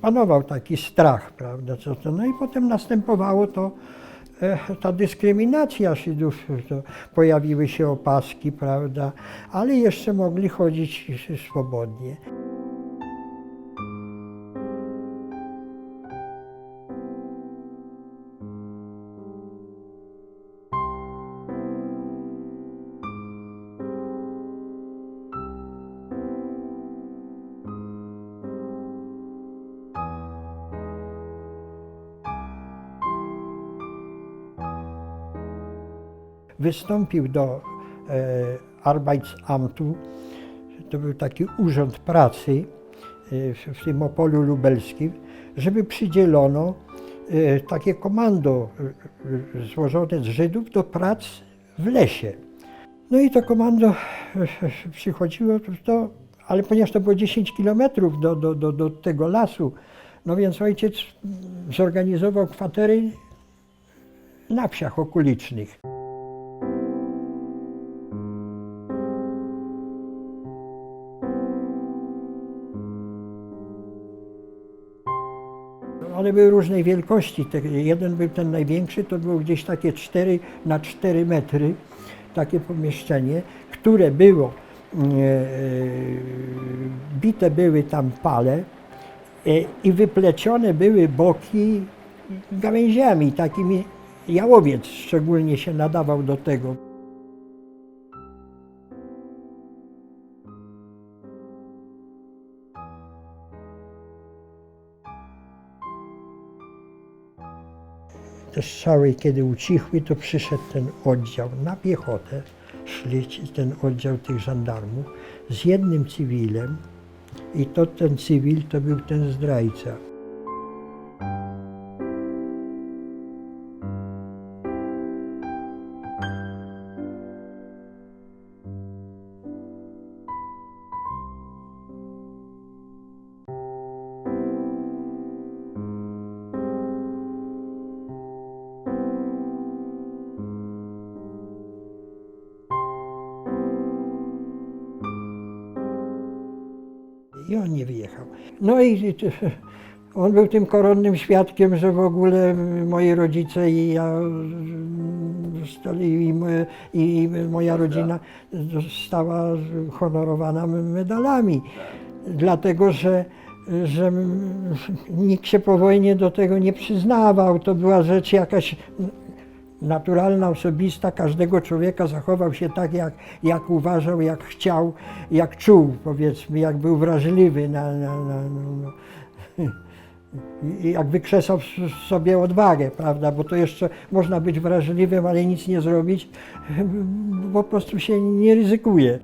panował taki strach, prawda, no i potem następowało to, ta dyskryminacja Żydów, to pojawiły się opaski, prawda, ale jeszcze mogli chodzić swobodnie. Wystąpił do Arbeitsamtu, to był taki urząd pracy w tym Opolu Lubelskim, żeby przydzielono takie komando złożone z Żydów do prac w lesie. No i to komando przychodziło, ale ponieważ to było 10 kilometrów do tego lasu, no więc ojciec zorganizował kwatery na wsiach okolicznych. One były różnej wielkości. Jeden był ten największy, to było gdzieś takie 4 na 4 metry, takie pomieszczenie, które było, bite były tam pale i wyplecione były boki gałęziami, takimi, jałowiec szczególnie się nadawał do tego. Te strzały, kiedy ucichły, to przyszedł ten oddział na piechotę, szli ten oddział tych żandarmów z jednym cywilem i ten cywil to był ten zdrajca. I on nie wyjechał. No i on był tym koronnym świadkiem, że w ogóle moi rodzice i ja i moja rodzina została honorowana medalami. Dlatego, że nikt się po wojnie do tego nie przyznawał. To była rzecz jakaś naturalna, osobista, każdego człowieka zachował się tak, jak uważał, jak chciał, jak czuł, powiedzmy, jak był wrażliwy jak wykrzesał w sobie odwagę, prawda, bo to jeszcze można być wrażliwym, ale nic nie zrobić, po prostu się nie ryzykuje.